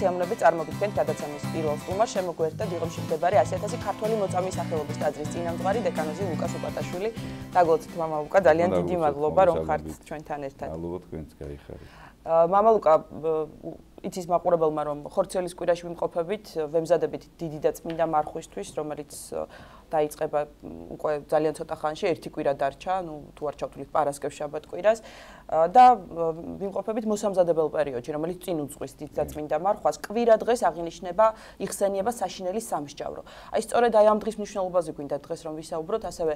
სიამოვნებით წარმოგიდგენთ გადაცემის პირველ სტუმარს, შემოგვიერთდა დიღომში მდებარე 100.000 ქართველი მოწამის სახელობის ტაძრის წინამძღვარი დეკანოზი ლუკას უპატაშვილი. დაგლოცით მამა ლუკა, ძალიან დიდი მადლობა რომ ხართ ჩვენთან ერთად. მადლობა თქვენს გაიხარეთ. მამა ლუკა, იცის მაყურებელმა რომ ხორციელის კვირაში ვიმყოფებით, ვემზადებით დიდი და წმინდა მარხვისთვის, რომელიც დაიწყება უკვე ძალიან ცოტა ხანში, ერთი კვირა დარჩა, თუ არ ჩავთვლით პარასკევს შაბათ კვირას და ვიმყოფებით მოსამზადებელ პერიოდში, რომელიც წინ უძღვის დიდ და წმინდა მარხვას. კვირა დღეს აღინიშნება იხსენიება საშინელი სამსჯავრო. აი სწორედ აი ამ დღის მნიშვნელობაზე გვინდა დღეს რომ ვისაუბროთ, ასევე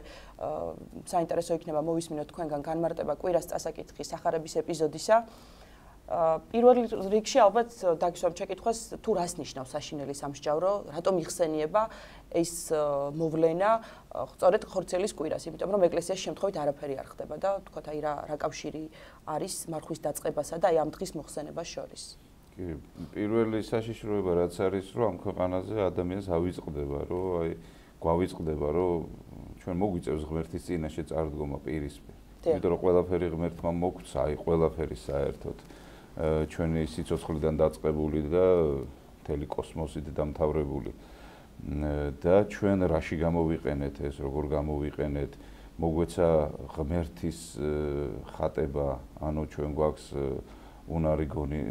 საინტერესო იქნება მოვისმინოთ თქვენგან განმარტება კვირას წასაკითხის სახარების ეპიზოდისა. პირველ რიგში ალბათ დაგისვამ ჩეკითხვას თუ რას ნიშნავს საშინელი სამსჯავრო, რატომ იხსენიება ეს მოვლენა სწორედ ხორციელის კვირას, იმიტომ რომ ეკლესიაში შემთხვევით არაფერი არ ხდება და თქვათ აი რა კავშირი არის მარხვის დაწყებასა და აი ამ დღის მოხსენებას შორის. კი, პირველი საშიშროება რაც არის, რომ ამ ქვეყანაზე ადამიანს ავიწყდება, რომ აი გვავიწყდება, რომ ჩვენ მოგვიწევს ღმერთის წინაშე წარდგომა პირისპირ. იმიტომ რომ ყველაფერი ღმერთმა მოგვცა, აი ყველაფერი საერთოდ ჩვენი სიცოცხლიდან დაწყებული და მთელი კოსმოსით დამთავრებული და ჩვენ რაში გამოვიყენეთ ეს, როგორ გამოვიყენეთ, მოგვეცა ღმერთის ხატება, ანუ ჩვენ გვაქვს უნარი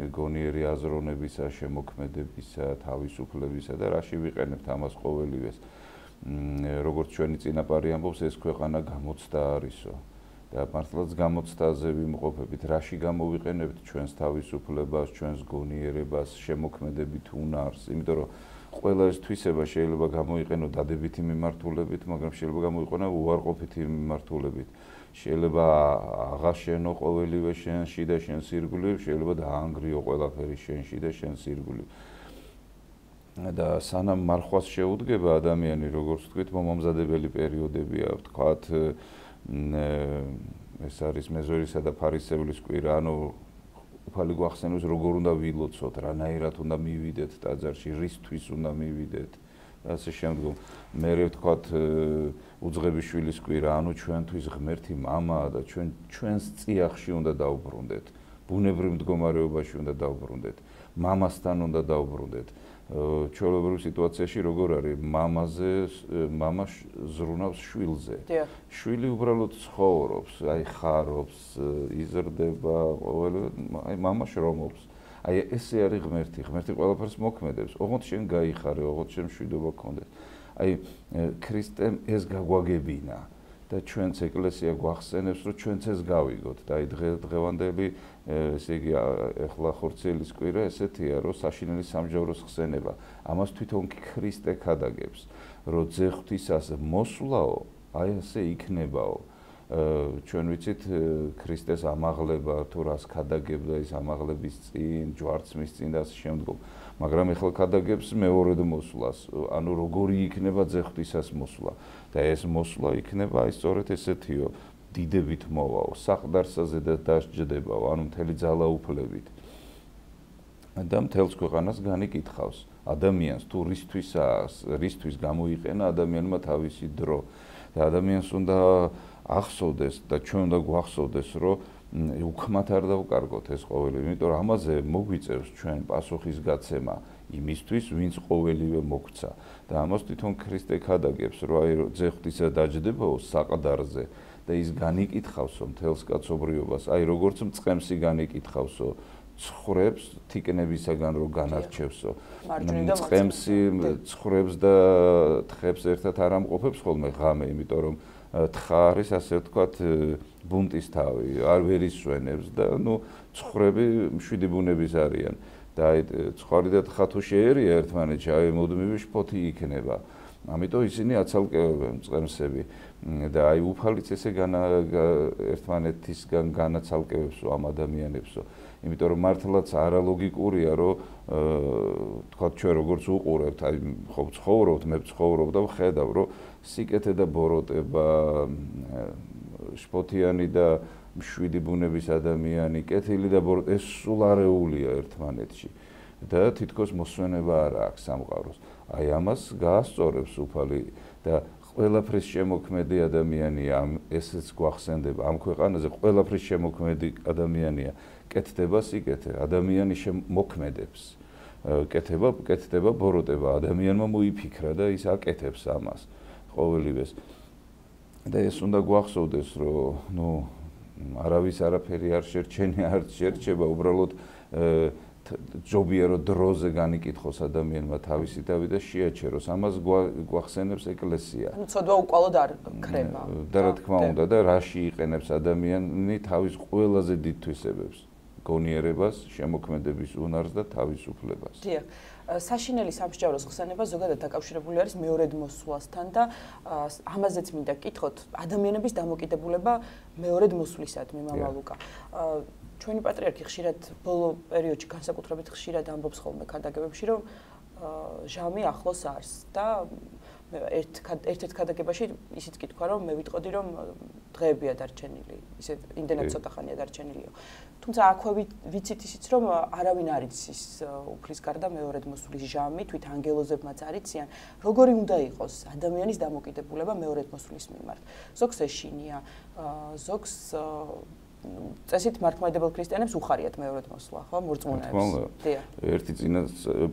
გონიერი აზროვნებისა, შემოქმედებისა, თავისუფლებისა და რაში ვიყენებთ ამას ყოველივეს. როგორც ჩვენი წინაპარი ამბობს, ეს ქვეყანა გამოცდა არისო. და მართლაც გამოცდაზე ვიმყოფებით, რაში გამოვიყენებთ ჩვენს თავისუფლებას, ჩვენს გონიერებას, შემოქმედებით უნარს, იმიტომ რომ ყველა ეს თვისება შეიძლება გამოიყენო დადებითი მიმართულებით, მაგრამ შეიძლება გამოიყენო უარყოფითი მიმართულებით. შეიძლება აღაშენო ყოველივე შენში და შენს ირგვლივ, შეიძლება დაანგრიო ყველაფერი შენში და შენს ირგვლივ. და სანამ მარხვას შეუდგება ადამიანი, როგორც ვთქვით, მომამზადებელი პერიოდებია, ვთქვათ, ეს არის მეზორისა და ფარისევლის კვირა, ანუ უფალი გვახსენებს როგორ უნდა ვილოცოთ, რანაირად უნდა მივიდეთ ტაძარში, რისთვის უნდა მივიდეთ და ასე შემდგომ. მერე ვთქვათ უძღებიშვილის კვირა, ანუ ჩვენთვის ღმერთი მამაა და ჩვენს წიაღში უნდა დავბრუნდეთ, ბუნებრივ მდგომარეობაში უნდა დავბრუნდეთ, მამასთან უნდა დავბრუნდეთ. ჩვეულებრივ სიტუაციაში როგორ არის მამა ზრუნავს შვილზე. შვილი უბრალოდ ცხოვრობს, აი ხარობს, იზრდება, აი მამა შრომობს. აი ესე არის ღმერთი. ღმერთი ყველაფერს მოქმედებს. ოღონდ შენ გაიხარე, ოღონდ შენ მშვიდობა გქონდეს. აი ქრისტემ ეს გაგვაგებინა და ჩვენც ეკლესია გვახსენებს, რომ ჩვენც ეს გავიგოთ. და აი დღევანდელი ესე იგი ახლა ხორციელის კვირა ესეთია, რომ საშინელი სამსჯავროს ხსენება. ამას თვითონ ქრისტე ქადაგებს, რომ ძეხვთვისას მოსვლაო, აი ასე იქნებაო. ჩვენ ვიცით ქრისტეს ამაღლება, თუ რას ქადაგებდა ის ამაღლების წინ, ჯვარცმის წინ და ასე შემდგომ. მაგრამ ახლა ქადაგებს მეორედ მოსვლას, ანუ როგორი იქნება ძეხვთვისას მოსვლა. და ეს მოსვლა იქნება აი სწორედ ესეთიო. დიდებით მოვაო, საყდარსაზე და დასჯდებაო, ანუ მთელი ძალაუფლებით. და მთელს ქვეყანას განიკითხავს ადამიანს, თუ რისთვის გამოიყენა ადამიანმა თავისი დრო. და ადამიანს უნდა ახსოვდეს და ჩვენ უნდა გვახსოვდეს, რომ უქმად არ დავკარგოთ ეს ყოველივე, იმიტომ რომ ამაზე მოგვიწევს ჩვენ პასუხის გაცემა იმისთვის, ვინც ყოველივე მოგვცა. და ამას თვითონ ქრისტე ქადაგებს, რომ აი ძეხვთისა დაჯდებაო საყდარზე. და ის განიკითხავსო მთელს კაცობრიობას, აი როგორც მწყემსი განიკითხავსო ცხრებს თიკნებისაგან რო განარჩევსო. მწყემსი ცხრებს და თხებს ერთად არ ამყოფებს ხოლმე ღამე, იმიტომ რომ თხა არის ასე ვთქვათ ბუნტის თავი, არ ვერ ისვენებს და ნუ ცხრები მშვიდი ბუნების არიან. და აი ცხვარი და თხა თუ შეერია ერთმანეთში, აი მუდმივი შფოთი იქნება. ამიტომ ისინი აცალკევებენ მწყემსები და აი უფალიც ესე ერთმანეთისგან განაცალკევებსო ამ ადამიანებსო. იმიტომ რომ მართლაც არალოგიკურია, რომ თქვათ ჩვენ როგორც უყურებთ, აი ხო ცხოვრობთ, მე ვცხოვრობ და ვხედავ, რომ სიკეთე და ბოროტება, შფოთიანი და მშვიდი ბუნების ადამიანი, კეთილი და ბოროტება, ეს სულ არეულია ერთმანეთში. და თითქოს მოსვენება არ აქვს სამყაროს. აი ამას გაასწორებს უფალი და ყველაფრის შემოქმედი ადამიანია, ესეც გვახსენდება ამ ქვეყანაზე ყველაფრის შემოქმედი ადამიანია. კეთდება სიკეთე, ადამიანი მოქმედებს. კეთდება ბოროტება, ადამიანმა მოიფიქრა და ის აკეთებს ამას ყოველივეს. და ეს უნდა გვახსოვდეს, რომ არავის არაფერი არ შერჩება, უბრალოდ ჯობია რომ დროზე განიკითხოს ადამიანმა თავისი თავი და შეაჩეროს. ამას გვახსენებს ეკლესია. ანუ ცოდვა უკვალოდ არ ქრება. და რა თქმა უნდა და რაში იყენებს ადამიანი თავის ყველაზე დიდ თვისებებს, გონიერებას, შემოქმედების უნარს და თავისუფლებას. დიახ. საშინელი სამსჯავროს ხსენება ზოგადად დაკავშირებული არის მეორედ მოსვლასთან და ამაზეც მინდა გკითხოთ, ადამიანების დამოკიდებულება მეორედ მოსვლისადმი, მამა ლუკა. ჩვენი პატრიარქი ხშირად ბოლო პერიოდში განსაკუთრებით ხშირად ამბობს ხოლმე ქადაგებებში, რომ ჟამი ახლოს არის და ერთ-ერთ ქადაგებაში ისიც კითხვა, რომ მე ვიტყოდი, რომ დღეებია დარჩენილი, ისე იმდენად ცოტა ხანია დარჩენილიო. თუმცა აქვე ვიცით ისიც, რომ არავინ არ იცის უფლის გარდა მეორედ მოსვლის ჟამი, თვით ანგელოზებმაც არ იციან, როგორი უნდა იყოს ადამიანის დამოკიდებულება მეორედ მოსვლის მიმართ. ზოგს ეშინია, ზოგს წესით მართლმადიდებელ ქრისტიანებს უხარიათ მეორედ მოსვლა, ხო, მორწმუნეებს. დიახ. ერთი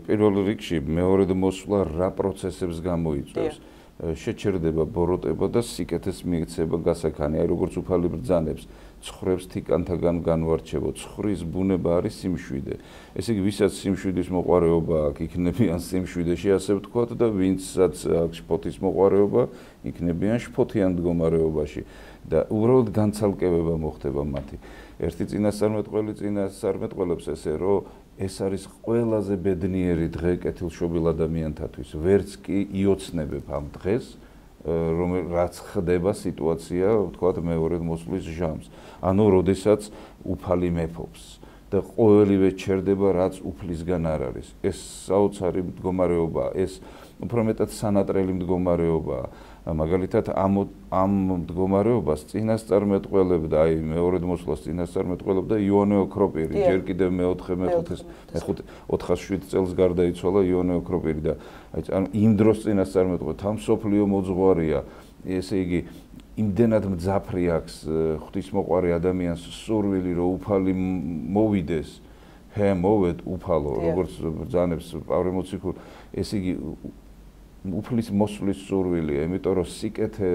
პირველ რიგში მეორედ მოსვლა რა პროცესებს გამოიწვევს? შეჩერდება ბოროტება და სიკეთეს მიეცება გასაქანი, აი როგორც უფალი ბრძანებს, ცხრებს თიკანთაგან განვარჩევო, ცხვრის ბუნება არის სიმშვიდე. ესე იგი, ვისაც სიმშვიდის მოყვარეობა აქვს, იქნებიან სიმშვიდეში, ასე ვთქვათ და ვინცაც აქვს შფოთის მოყვარეობა, იქნებიან შფოთიან მდგომარეობაში. და უბრალოდ განცალკევება მოხდება მათი. ერთი წინასწარმეტყველებს ესე, რომ ეს არის ყველაზე ბედნიერი დღე კეთილშობილ ადამიანთათვის. ვერც კი იოცნებებ ამ დღეს, რაც ხდება სიტუაცია, ვთქვათ, მეორედ მოსვლის ჟამს. ანუ, როდესაც უფალი მეფობს და ყოველივე ჩერდება, რაც უფლისგან არ არის. ეს საოცარი მდგომარეობაა, ეს უფრო მეტად სანატრელი მდგომარეობაა. მაგალითად ამ მდგომარეობას წინასწარმეტყველებდა, აი მეორედ მოსვლას წინასწარმეტყველებდა იოანე ოქროპირი, ჯერ კიდევ მე-407 წელს გარდაიცვალა იოანე ოქროპირი და აი ანუ იმ დროს წინასწარმეტყველებდა, თან მსოფლიო მოძღვარია, ესე იგი იმდენად მძაფრი აქვს ღვთისმოყვარე ადამიანს სურვილი, რომ უფალი მოვიდეს, მოვედ უფალო, როგორც ბრძანებს პავლე მოციქული, ესე იგი უფლის მოსვლის სურვილია, იმიტომ რომ სიკეთე,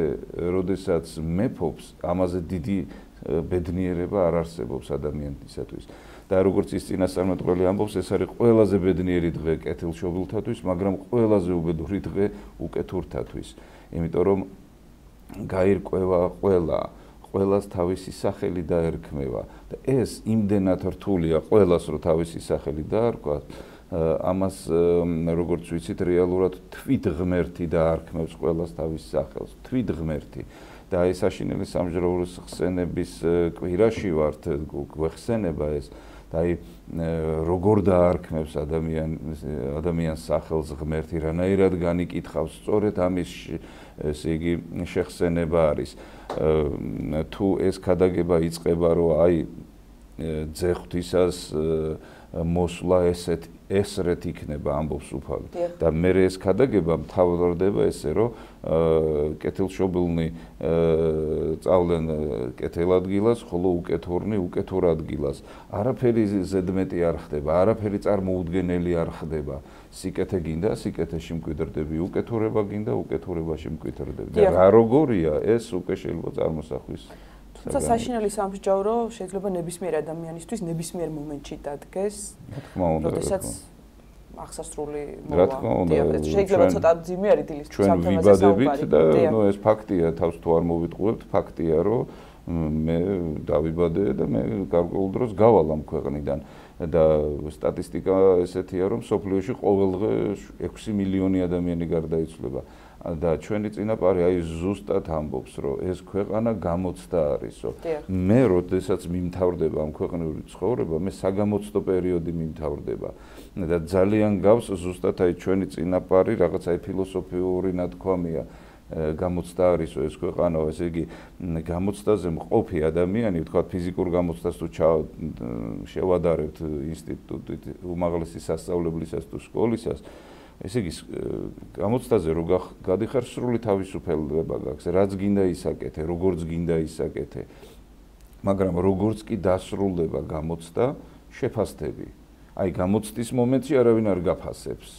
როდესაც მეფობს, ამაზე დიდი ბედნიერება არ არსებობს ადამიანისათვის. და როგორც ის წინასწარმეტყველი ამბობს, ეს არის ყველაზე ბედნიერი დღე კეთილშობილთათვის, მაგრამ ყველაზე უბედური დღე უკეთურთათვის. იმიტომ რომ გაირკვევა ყველას თავისი სახელი დაერქმევა და ეს იმდენად რთულია ყველას, რომ თავისი სახელი დაარქვა, ამას როგორც ვიცით რეალურად თვით ღმერთი დაარქმევს ყველას თავის სახელს, თვით ღმერთი. და აი საშინელი სამსჯავროს ხსენების კვირაში ვართ, გვეხსენება ეს და აი როგორ დაარქმევს ადამიანს სახელს ღმერთი, რანაირად განიკითხავს, სწორედ ამის ესე იგი შეხსენება არის. თუ ეს ქადაგება იწყება, რომ აი ძე ღვთისას მოსვლა ესრეთ იქნება, ამბობს უფალი. და მე ეს ქადაგება მთავრდება ესე, რომ კეთილშობილნი წავლენ კეთილ ადგილას, ხოლო უკეთურნი უკეთურ ადგილას. არაფერი ზედმეტი არ ხდება, არაფერი წარმოუდგენელი არ ხდება. სიკეთე გინდა, სიკეთეში მკვიდრდები, უკეთურება გინდა, უკეთურებაში მკვიდრდები. და რა როგორია, ეს უკვე შეიძლება წარმოსახვის. თუმცა საშინელი სამსჯავრო შეიძლება ნებისმიერ ადამიანისთვის ნებისმიერ მომენტში დადგეს. რა თქმა უნდა, როდესაც აღსასრული მოვა. რა თქმა უნდა, შეიძლება ცოტა ძიმე არის დილის ჩვენ ვიბადებით და ეს ფაქტია, თავს თუ არ მოვიტყუებთ, ფაქტია, რომ მე დავიბადე და მე გარკვეულ დროს გავალ ამ ქვეყნიდან და სტატისტიკა ესეთია, რომ სოფლიოში ყოველდღე 6 მილიონი ადამიანი გარდაიცვლება. და ჩვენი წინაპარი აი ზუსტად ამბობს, რომ ეს ქვეყანა გამოცდა არისო. მე როდესაც მიმთავრდება ამ ქვეყნიური ცხოვრება, მე საგამოცდო პერიოდი მიმთავრდება. და ძალიან გავს ზუსტად აი ჩვენი წინაპარი, რაღაც აი ფილოსოფიური ნათქვამია, გამოცდა არისო ეს ქვეყანა, ესე იგი გამოცდაზე მყოფი ადამიანი, ვთქვათ ფიზიკურ გამოცდას თუ შევადარებთ ინსტიტუტით, უმაღლესი სასწავლებლისას თუ სკოლისას, ესე იგი გამოცდაზე რო გადიხარ სრული თავისუფლება გაქვს, რაც გინდა ისაკეთე, როგორც გინდა ისაკეთე. მაგრამ როგორც კი დასრულდება გამოცდა, შეფასდები. აი გამოცდის მომენტში არავინ არ გაფასებს.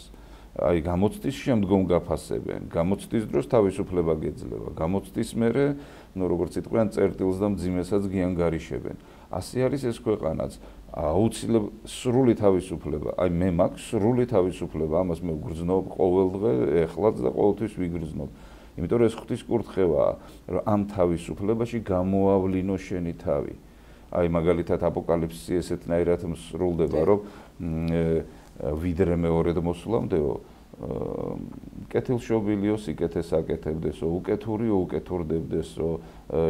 აი გამოცდის შემდგომ გაფასებენ. გამოცდის დროს თავისუფლება გეძლევა. გამოცდის მერე, ну როგორც იტყვიან, წერტილს და მძიმესაც გიანგარიშებენ. ასე არის ეს ქვეყანაც. აუცილებლად სრული თავისუფლება. აი მე მაქვს სრული თავისუფლება. ამას მე ვგრძნობ ყოველდღე, ეხლაც და ყოველთვის ვიგრძნობ. იმიტომ რომ ეს ღვთის კურთხევაა, რომ ამ თავისუფლებაში გამოავლინო შენი თავი. აი მაგალითად აპოკალიფსი ესეთნაირად მსრულდება, რომ ვიდრე მეორედ მოსვლამდეო კეთილშობილიო სიკეთეს აკეთებდესო, უკეთურიო უკეთურდებდესო,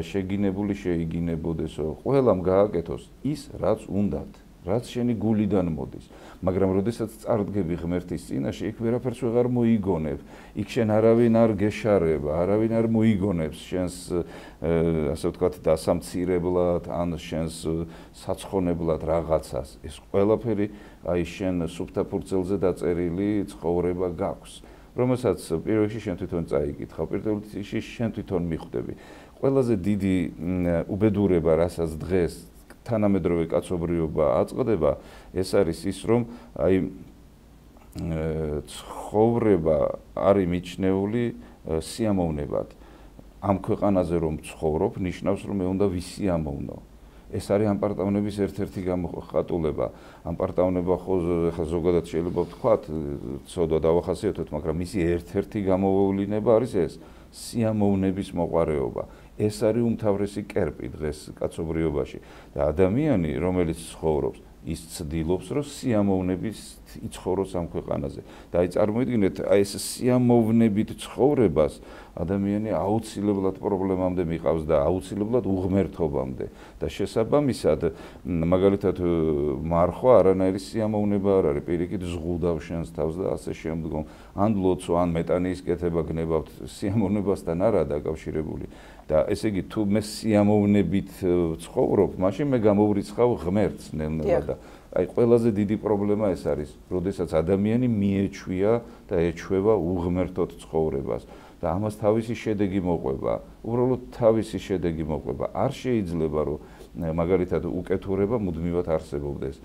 შეგინებული შეიგინებოდესო, ყველამ გააკეთოს ის, რაც უნდათ, რაც შენი გულიდან მოდის. მაგრამ როდესაც წარდგები ღმერთის წინაშე, იქ ვერაფერს ვეღარ მოიგონებ. იქ შენ არავინ არ გეშარება, არავინ არ მოიგონებს შენს ასე ვთქვათ დასამცირებლად ან შენს საცხონებლად რაღაცას. ეს ყველაფერი აი შენ სუფთა ფურცელზე დაწერილი ცხოვრება გაქვს, რომელსაც პირველ რიგში შენ თვითონ წაიკითხავ, პირველ რიგში შენ თვითონ მიხვდები. ყველაზე დიდი უბედურება, რასაც დღეს თანამედროვე კაცობრიობა აწყდება, ეს არის ის, რომ აი ცხოვრება არის მიჩნეული სიამოვნებად. ამ ქვეყანაზე რომ ცხოვრობ, ნიშნავს რომ მე უნდა ვისიამოვნო. ეს არის ამ პარტავნების ერთ-ერთი გამოხატულება. ამ პარტავნება ხო ზოგადად შეიძლება ვთქვათ, ცოდვა დავახასიათოთ, მაგრამ მისი ერთ-ერთი გამოვლინება არის ეს სიამოვნების მოყვარეობა. ეს არის უმთავრესი კერპი დღეს კაცობრიობაში და ადამიანი, რომელიც ცხოვრობს, ის ცდილობს, რომ სიამოვნებით იცხოვროს ამ ქვეყანაზე. და აი წარმოიდგინეთ, აი ეს სიამოვნებით ცხოვრებას ადამიანი აუცილებლად პრობლემამდე მიყავს და აუცილებლად უღმერთობამდე. და შესაბამისად, მაგალითად, მარხვა არანაირი სიამოვნება არ არის, პირიქით ზღუდავ შენს თავს და ასე შემდგომ. ან ლოცვა, ან მეტანიის კეთება გნებავთ სიამოვნებასთან არაა დაკავშირებული. და ესე იგი, თუ მე სიამოვნებით ცხოვრობ, მაშინ მე გამოვრიცხავ ღმერთს ნელ-ნელა და აი ყველაზე დიდი პრობლემა ეს არის, როდესაც ადამიანი მიეჩვია და ეჩვევა უღმერთოდ ცხოვრებას და ამას თავისი შედეგი მოყვება. უბრალოდ თავისი შედეგი მოყვება. არ შეიძლება რომ მაგალითად უკეთურება მუდმივად არსებობდეს.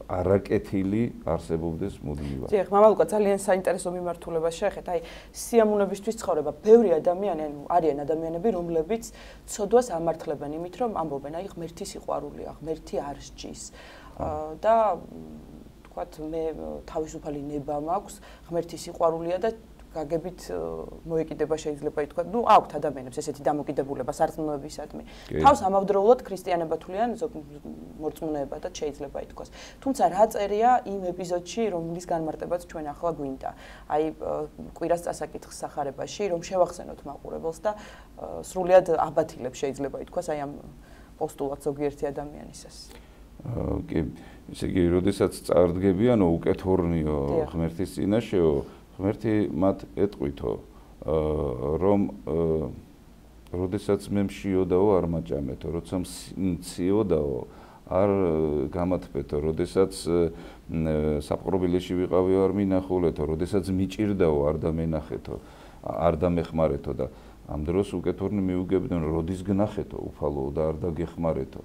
არაკეთილი არსებობდეს მუდმივად. დიახ, მამალუკა ძალიან საინტერესო მიმართულებას შეეხეთ. აი სიამოვნებისთვის ცხოვრება. ბევრი ადამიანი, არიან ადამიანები, რომლებიც ცოდვას ამართლებენ იმით, რომ ამბობენ, აი ღმერთი სიყვარულია, ღმერთი არ სჯის. და თქვათ, მე თავისუფალი ნება მაქვს, ღმერთი სიყვარულია და გაგებით მოეკიდება შეიძლება ითქვა. ნუ აქვთ ადამიანებს ესეთი დამოკიდებულება სარწმუნოებისადმი. თავს ამავდროულად ქრისტიანება თვლიან მორწმუნეება და შეიძლება ითქვას. თუმცა რა წერია იმ ეპიზოდში, რომლის განმარტებაც ჩვენ ახლა გვინდა. აი კვირას წასაკითხის სახარებაში, რომ შევახსენოთ მაყურებელს და სრულად აბათილებს შეიძლება ითქვას აი ამ პოსტულატს ზოგიერთი ადამიანისას. კი, ესე იგი, როდესაც წარდგებიანო უკეთურნიო ღმერთის წინაშეო ღმერთი მათ ეტყვითო, რომ როდესაც მე მშიოდაო არ მაჭამეთო, როცა მციოდაო არ გამათბეთო, როდესაც საპყრობილეში ვიყავიო არ მინახულეთო, როდესაც მიჭირდაო არ დამენახეთო, არ დამეხმარეთო და ამ დროს უკეთურნი მიუგებდნენ, როდის გნახეთო, უფალო და არ დაგეხმარეთო.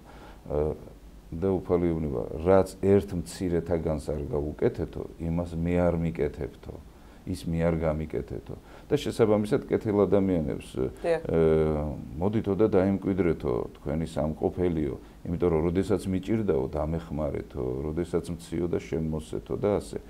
და უფალიოვნება, რაც ერთ მცირეთაგანს არ გაუკეთეთო, იმას მე არ მიკეთებთო. ის მე არ გამიკეთეთო და შესაბამისად კეთილ ადამიანებს მოდითო და დაიმკვიდრეთო თქვენი სამყოფელიო, იმიტომ რომ როდესაც მიჭირდაო დამეხმარეთო, როდესაც მციო და შემოსეთო და ასე.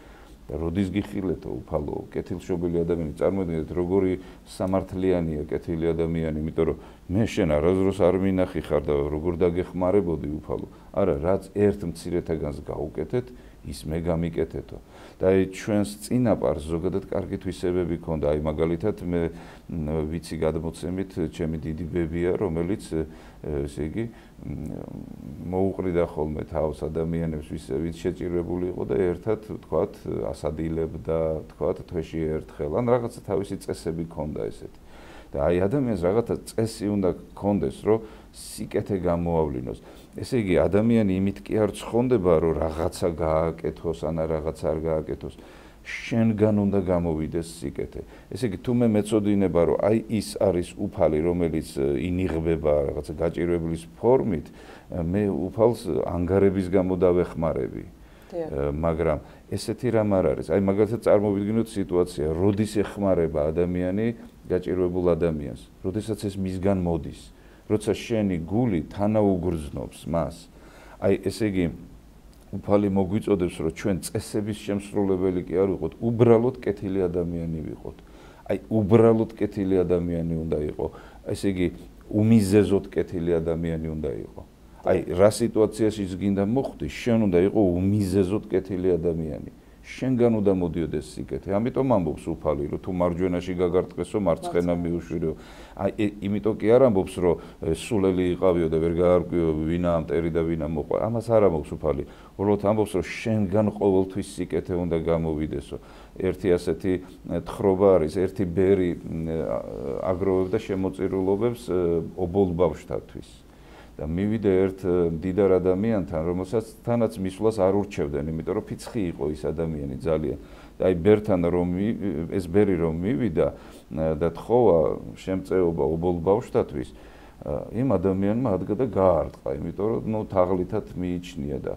და როდის გიხილეთო უფალო, კეთილშობილი ადამიანი, წარმოიდგინეთ როგორი სამართლიანია კეთილი ადამიანი, იმიტომ რომ მე შენ არასდროს არ მინახი ხარ და როგორ დაგეხმარებოდი უფალო. არა, რაც ერთ მცირეთაგანს გაუკეთეთ, ის მე გამიკეთეთო. და აი ჩვენს წინაპარს ზოგადად კარგი თვისებები ქონდა. აი მაგალითად მე ვიცი გადმოცემით ჩემი დიდი ბებია, რომელიც ესე იგი მოუყრიდა ხოლმე თავს ადამიანებს, ვინც შეჭირებული იყო და ერთად თქვათ ასადილებდა, თქვათ თვეში ერთხელ, ან რაღაცა თავისი წესები ქონდა ესეთი. და აი ადამიანს რაღაცა წესი უნდა ქონდეს, რომ სიკეთე გამოავლინოს. ესე იგი ადამიანი იმით კი არ ცხონდება, რომ რაღაცა გააკეთოს, ან რაღაცა არ გააკეთოს. შენგან უნდა გამოვიდეს სიკეთე. ესე იგი თუ მე მეწოდინება, რომ აი ის არის უფალი, რომელიც ინიღბება რაღაცა გაჭირვებლის ფორმით, მე უფალს ანგარების გამო დავეხმარები. მაგრამ ესეთი რამ არ არის. აი მაგალითად წარმოვიდგინოთ სიტუაცია, როდის ეხმარება ადამიანი გაჭირვებულ ადამიანს, როდესაც ეს მისგან მოდის, როცა შენი გული თანაუგრძნობს მას. აი ესე იგი უფალი მოგვიწოდებს, რომ ჩვენ წესების შემსრულებელი კი არ ვიყოთ, უბრალოდ კეთილი ადამიანი ვიყოთ. აი უბრალოდ კეთილი ადამიანი უნდა იყო. ესე იგი უმიზეზოდ კეთილი ადამიანი უნდა იყო. აი რა სიტუაციაშიც გინდა მოხვდი, შენ უნდა იყო უმიზეზოდ კეთილი ადამიანი. შენგან უნდა მოდიოდეს სიკეთე. ამიტომ ამბობს უფალი, რომ თუ მარჯვენაში გაგარტყესო, მარცხენა მიუშვირეო. აი იმიტომ კი არ ამბობს, რომ სულელი იყავიო და ვერ გაარკვიო ვინა ამტერი და ვინა მოყვა. ამას არ ამბობს უფალი. უბრალოდ ამბობს, რომ შენგან ყოველთვის სიკეთე უნდა გამოვიდესო. ერთი ასეთი თხრობა არის, ერთი ბერი აგროვებდა შემოწირულობებს ობოლ ბავშვთათვის. და მივიდა ერთ მდიდარ ადამიანთან, რომელსაც მისვლას არ ურჩევდნენ, იმიტომ რომ ფიცხი იყო ის ადამიანი ძალიან. და აი ბერთან რომ ეს ბერი რომ მივიდა და თხოვა შემწეობა ობოლ ბავშვთათვის, იმ ადამიანმა ადგა და გაარტყა, იმიტომ რომ თაღლითად მიიჩნია და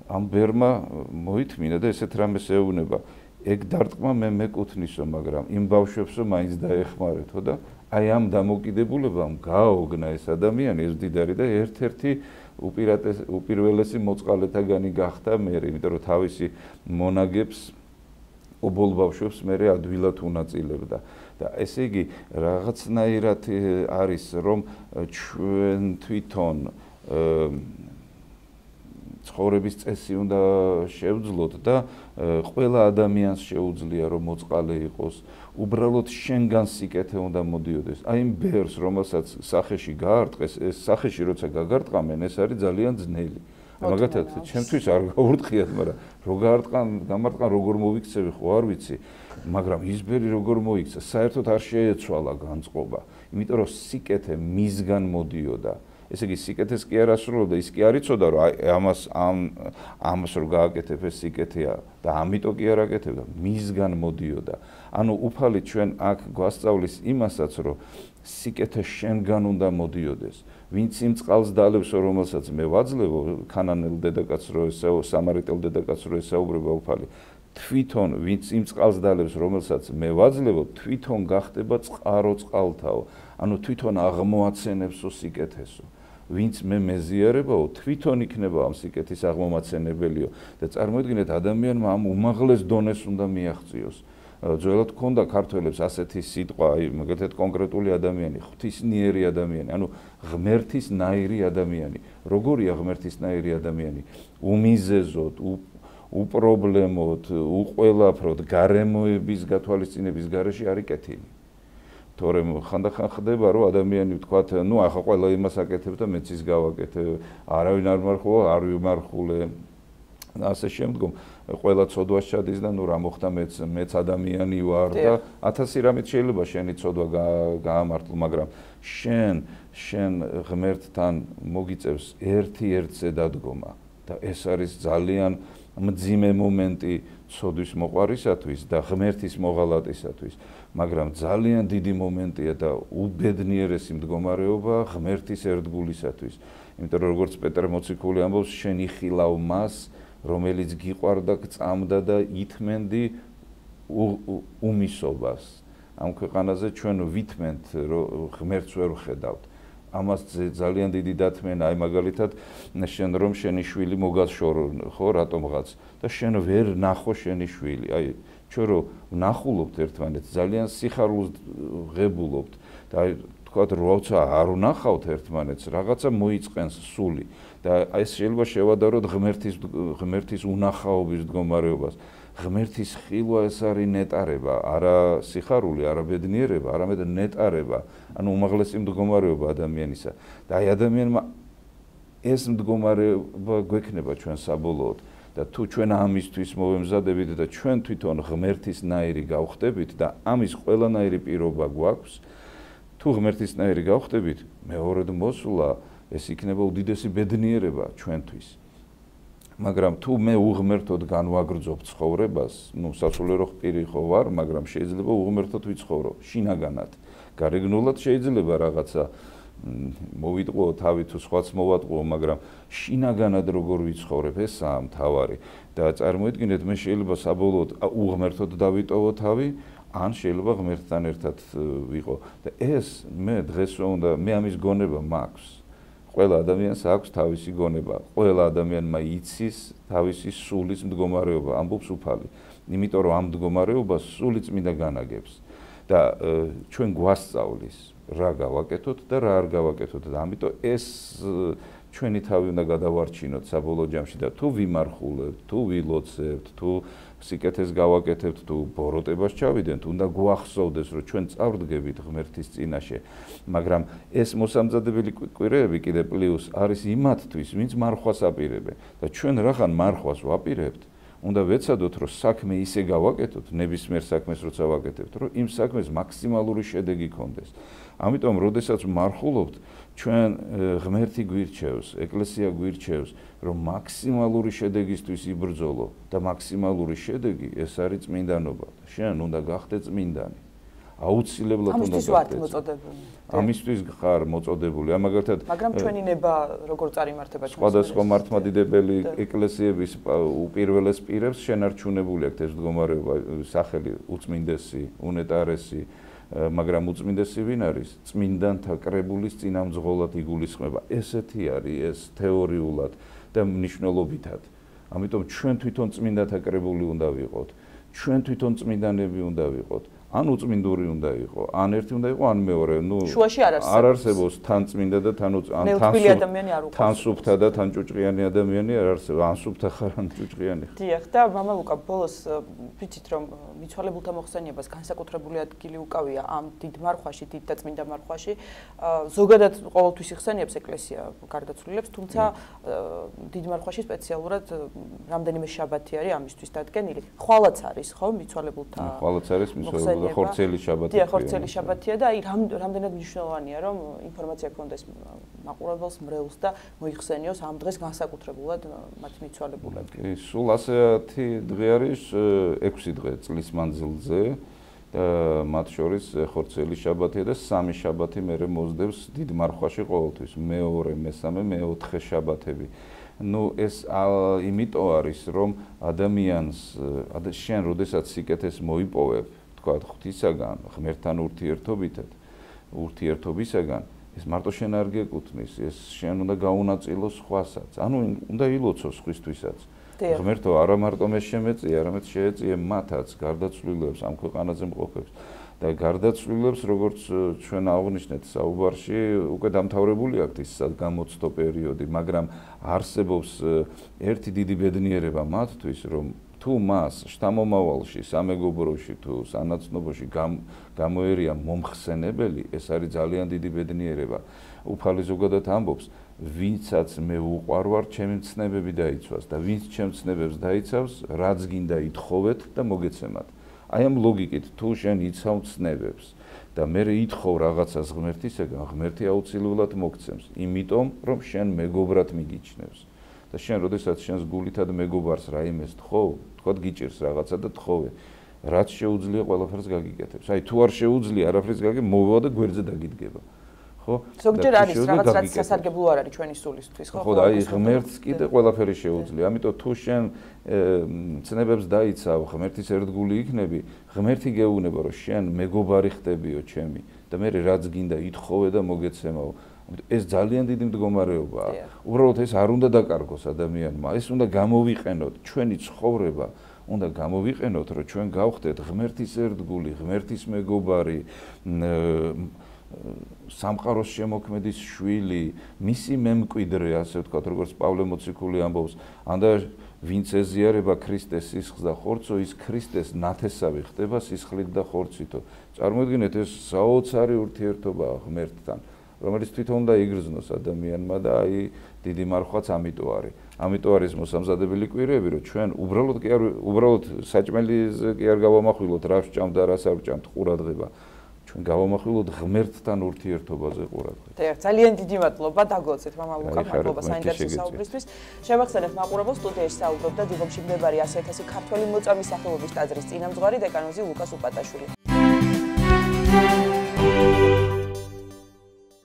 ამ ბერმა მოითმინა და ესეთ რამეს ეუბნება. ეგ დარტყმა მე მეკუთვნისო, მაგრამ იმ ბავშვებსო მაინც დაეხმარეთო და აი ამ დამოკიდებულებამ გააოგნა ეს ადამიანი, ეს მდიდარი და ერთ-ერთი უპირველესი მოწყალეთაგანი გახდა მე, იმიტომ რომ თავისი მონაგებს ობოლ ბავშვებს მე ადვილად უნაწილებდა. და ესე იგი რაღაცნაირად არის, რომ ჩვენ თვითონ ცხოვრების წესი უნდა შევძლოთ და ყველა ადამიანს შეუძლია რომ მოწყალე იყოს. უბრალოდ შენგან სიკეთე უნდა მოდიოდეს. აი იმ ბერს, რომელსაც სახეში გაარტყეს, ეს სახეში როცა გაგარტყამენ, ეს არის ძალიან ძნელი. მაგათაც ჩემთვის არ გაურტყიათ, მაგრამ რო გამარტყან როგორ მოვიქცევი ხო არ ვიცი, მაგრამ ის ბერი როგორ მოიქცა, საერთოდ არ შეეცვალა განწყობა, იმიტომ რომ სიკეთე მისგან მოდიოდა. ესე იგი სიკეთეს კი არ ასრულებდა, ის კი არ იცოდა რომ ამას რო გააკეთებ ეს სიკეთეა და ამიტომ კი არ აკეთებდა, მისგან მოდიოდა. ანუ უფალი ჩვენ აქ გვასწავლის იმასაც, რომ სიკეთე შენგან უნდა მოდიოდეს. ვინც იმ წყალს დალევსო, რომელსაც მე ვაძლევო, ქანანელ დედაკაცს რო სამარიტელ დედაკაცს რო ესაუბრება უფალი, თვითონ ვინც იმ წყალს დალევს, რომელსაც მე ვაძლევო, თვითონ გახდება წყარო წყალთაო. ანუ თვითონ აღმოაცენებსო სიკეთესო. ვინც მე მეზიარებაო, თვითონ იქნება ამ სიკეთის აღმომაცენებელიო და წარმოიდგინეთ ადამიანმა ამ უმაღლეს დონეს უნდა მიაღწიოს. ძველად ქონდა ქართველებს ასეთი სიტყვა, აი მაგალითად კონკრეტული ადამიანი, ღვთისნიერი ადამიანი, ანუ ღმერთისნაირი ადამიანი. როგორია ღმერთისნაირი ადამიანი? უმიზეზოდ, უპრობლემოდ, უყველაფროდ, გარემოების გათვალისწინების გარეშე არის კეთილი. თორემ ხანდახან ხდება რომ ადამიანი ვთქვათ, ნუ ახლა ყველა იმას აკეთებ და მეც ის გავაკეთე, არავინ არ მარხულა, არ ვიმარხულე. ასე შემდგომ ყველა ცოდვას ჩადის და ნუ რა მოხდა მეც ადამიანი ვარ და 1000 რამით შეიძლება შენი ცოდვა გაამართლო, მაგრამ შენ ღმერთთან მოგიწევს ერთ-ერთზე დადგომა და ეს არის ძალიან მძიმე მომენტი ცოდვის მოყვარისათვის და ღმერთის მოღალატისათვის, მაგრამ ძალიან დიდი მომენტია და უბედნიერესი მდგომარეობა ღმერთის ერთგულისათვის. იმიტომ რომ როგორც პეტრე მოციქული ამბობს, შენ იხილავ მას, რომელიც გიყვარდა, გწამდა და ითმენდი უმისობას. ამ ქვეყანაზე ჩვენ ვითმენთ, რომ ღმერთს ვერ ვხედავთ. ამას ძალიან დიდი დათმენა, აი მაგალითად შენ რომ შენი შვილი მოგაშორო, ხო, რატომღაც და შენ ვერ ნახო შენი შვილი. აი ჩვენ რომ ვნახულობთ ერთმანეთს, ძალიან სიხარულს ღებულობთ და აი თქვათ როცა არ ვნახავთ ერთმანეთს, რაღაცა მოიწყენს სული და ეს შეიძლება შევადაროთ ღმერთის უნახაობის მდგომარეობას. ღმერთის ხილვა ეს არის ნეტარება, არა სიხარული, არა ბედნიერება, არამედ ნეტარება, ანუ უმაღლესი მდგომარეობა ადამიანისა. და აი ადამიანმა ეს მდგომარეობა გვექნება ჩვენ საბოლოოდ და თუ ჩვენ ამისთვის მოვემზადებით და ჩვენ თვითონ ღმერთისნაირი გავხდებით და ამის ყველანაირი პირობა გვაქვს, თუ ღმერთისნაირი გავხდებით, მეორედ მოსვლა ეს იქნება უდიდესი ბედნიერება ჩვენთვის. მაგრამ თუ მე უღმერთოდ განვაგრძობ ცხოვრებას, ნუ სასულიერო პირი ხო ვარ, მაგრამ შეიძლება უღმერთოდ ვიცხოვრო შინაგანად. გარეგნულად შეიძლება რაღაცა მოვიტყუო თავი თუ სხვაც მოვატყუო, მაგრამ შინაგანად როგორ ვიცხოვრებ, ესაა მთავარი. და წარმოიდგინეთ, მე შეიძლება საბოლოოდ უღმერთოდ დავიტოვო თავი, ან შეიძლება ღმერთთან ერთად ვიყო. და ეს მე დღეს უნდა მე ამის გონება მაქვს. ყველა ადამიანს აქვს თავისი გონება. ყველა ადამიანმა იცის თავისი სულის მდგომარეობა, ამბობს უფალი. იმიტომ რომ ამ მდგომარეობას სული წმინდა განაგებს. და ჩვენ გვასწავლის რა გავაკეთოთ და რა არ გავაკეთოთ და ამიტომ ეს ჩვენი თავი უნდა გადავარჩინოთ საბოლოო ჯამში და თუ ვიმარხულებთ, თუ ვილოცებთ, თუ სიკეთეს გავაკეთებთ, თუ ბოროტებას ჩავიდენთ, უნდა გვახსოვდეს, რომ ჩვენ წავდგებით ღმერთის წინაშე. მაგრამ ეს მოსამზადებელი კვირეები კიდე პლუს არის იმათთვის, ვინც მარხვას აპირებენ და ჩვენ რახან მარხვას ვაპირებთ, უნდა ვეცადოთ, რომ საქმე ისე გავაკეთოთ, ნებისმიერ საქმეს როცა ვაკეთებთ, რომ იმ საქმეს მაქსიმალური შედეგი გქონდეს. ამიტომ, როდესაც მარხულობთ, ჩვენ ღმერთი გვირჩევს, ეკლესია გვირჩევს, რომ მაქსიმალური შედეგისთვის იბრძოლო და მაქსიმალური შედეგი ეს არის წმინდანობა. შენ უნდა გახდე წმინდანი. აუცილებლად უნდა ამისთვის ვართ მოწოდებული. ამისთვის ხარ მოწოდებული. მაგალითად, მაგრამ ჩვენი ნება როგორ წარიმართება ჩვენს სხვადასხვა მართლმადიდებელი ეკლესიების უპირველეს პირებს შენარჩუნებული აქვს ეს მდგომარეობა, სახელი უწმინდესი, უნეტარესი, მაგრამ უწმინდესი ვინ არის? წმინდანთა კრებულის წინამძღოლად იგულისხმება. ესეთი არის ეს თეორიულად და მნიშვნელობითად. ამიტომ ჩვენ თვითონ წმინდანთა კრებული უნდა ვიყოთ. ჩვენ თვითონ წმინდანები უნდა ვიყოთ. ან უწმინდური უნდა იყო, ან ერთი უნდა იყო, ან მეორე. შუაში არ არსებობს თან წმინდა და თან თან სუფთა და თან ჭუჭყიანი ადამიანი არ არსებობს. ან სუფთა ხარ, ან ჭუჭყიანი ხარ. დიახ, და მამა ლუკა, ბოლოს ვიცით რომ მიცვალებულთა მოხსენიებას განსაკუთრებული ადგილი უკავია ამ დიდ მარხვაში, დიდ და წმინდა მარხვაში. ზოგადად ყოველთვის იხსენიებს ეკლესია გარდაცვლილებს, თუმცა დიდ მარხვაში სპეციალურად რამდენიმე შაბათი არის ამისთვის დადგენილი. ხვალაც არის, ხო, მიცვალებულთა. ხვალაც არის მიცვალებულთა ხორცელი შაბათი. დიახ, ხორცელი შაბათია და აი რამდენად მნიშვნელოვანია რომ ინფორმაცია გქონდეს მაყურებელს, მრევლს და მოიხსენიოს ამ დღეს განსაკუთრებულად მათ მიცვალებულებს. კი, სულ ასეთი დღე არის 6 დღე წლის მანძილზე და მათ შორის ხორცელი შაბათია და 3 შაბათი მერე მოძდევს დიდ მარხვაში ყოველთვის. მეორე, მესამე, მეოთხე შაბათები. ეს იმიტომ არის რომ ადამიანს შენ როდესაც სიკეთეს მოიპოვებ თქვა ღვთისაგან, ღმერთთან ურთიერთობისაგან, ეს მარტო შენ არ გეკუთვნის, ეს შენ უნდა გაუნაწილოს სხვასაც. ანუ უნდა ილოცოს ხვისთვისაც. ღმერთო არა მარტო მე შემეწია, არამედ შეეწიე მათაც, გარდაცვლილებს, ამ ქვეყანაზე მყოფებს. და გარდაცვლილებს, როგორც ჩვენ აღვნიშნეთ საუბარში, უკვე დამთავრებული აქვს ის გამოცდო პერიოდი, მაგრამ არსებობს ერთი დიდი ბედნიერება მათთვის, რომ თუ მას შთამომავალში, სამეგობროში თუ სანაცნობოში გამოერია მომხსენებელი, ეს არის ძალიან დიდი ბედნიერება. უფალი ზოგადად ამბობს, ვინცაც მე უყვარვარ, ჩემი მცნებები დაიცვას და ვინც ჩემ მცნებებს დაიცავს, რაც გინდა ითხოვეთ და მოგეცემათ. აი ამ ლოგიკით, თუ შენ იცავ მცნებებს და მე ითხოვ რაღაცას ღმერთისაგან, ღმერთი აუცილებლად მოგცემს, იმიტომ რომ შენ მეგობრად მიგიჩნევს. და შენ როდესაც შენს გულითად მეგობარს რაიმეს თხოვ, თქვა გიჭირს რაღაცა და თხოვე, რაც შეუძლია ყველაფერს გაგიკეთებს. აი თუ არ შეუძლია არაფერს გაგე, მოვა და გვერდზე დაგიდგება. ხო? ზოგჯერ არის რაღაც რაც სასარგებლო არ არის ჩვენი სულისთვის, ხო? ხო, და აი ღმერთს კიდე ყველაფერი შეუძლია. ამიტომ თუ შენ ცნებებს დაიცავ, ღმერთის ერთგული იქნები, ღმერთი გეუბნება, რომ შენ მეგობარი ხდებიო ჩემი და მე რაც გინდა ითხოვე და მოგეცემაო. ეს ძალიან დიდი მდგომარეობაა. უბრალოდ ეს არ უნდა დაკარგოს ადამიანმა. ეს უნდა გამოვიყენოთ ჩვენი ცხოვრება. უნდა გამოვიყენოთ, რომ ჩვენ გავხდეთ ღმერთის ერთგული, ღმერთის მეგობარი, სამყაროს შემოქმედის შვილი, მისი მემკვიდრე, ასე ვთქვათ, როგორც პავლე მოციქული ამბობს, ანდა ვინც ეზიარება ქრისტეს სისხლს და ხორცო, ის ქრისტეს ნათესავი ხდება სისხლით და ხორცითო. წარმოიდგინეთ, ეს საოცარი ურთიერთობაა ღმერთთან, რომელიც თვითონ უნდა იგრძნოს ადამიანმა და აი დიდი მარხვაც ამიტომ არის. ამიტომ არის მოსამზადებელი კვირეები, რომ ჩვენ უბრალოდ საჭმელიზე კი არ გავამახვილოთ, რა ვჭამთ და რას არ ვჭამთ ყურადღება. ჩვენ გავამახვილოთ ღმერთთან ურთიერთობაზე ყურადღება. ძალიან დიდი მადლობა დაგოცეთ მამა ლუკა, მადლობა საინტერესო საუბრისთვის. შევახსენებთ მაყურებელს, სტუდიაში საუბრობდა დიღომში მდებარე 100.000 ქართველი მოწამის სახელობის ტაძრის წინამძღვარი დეკანოზი ლუკას უპატაშვილი.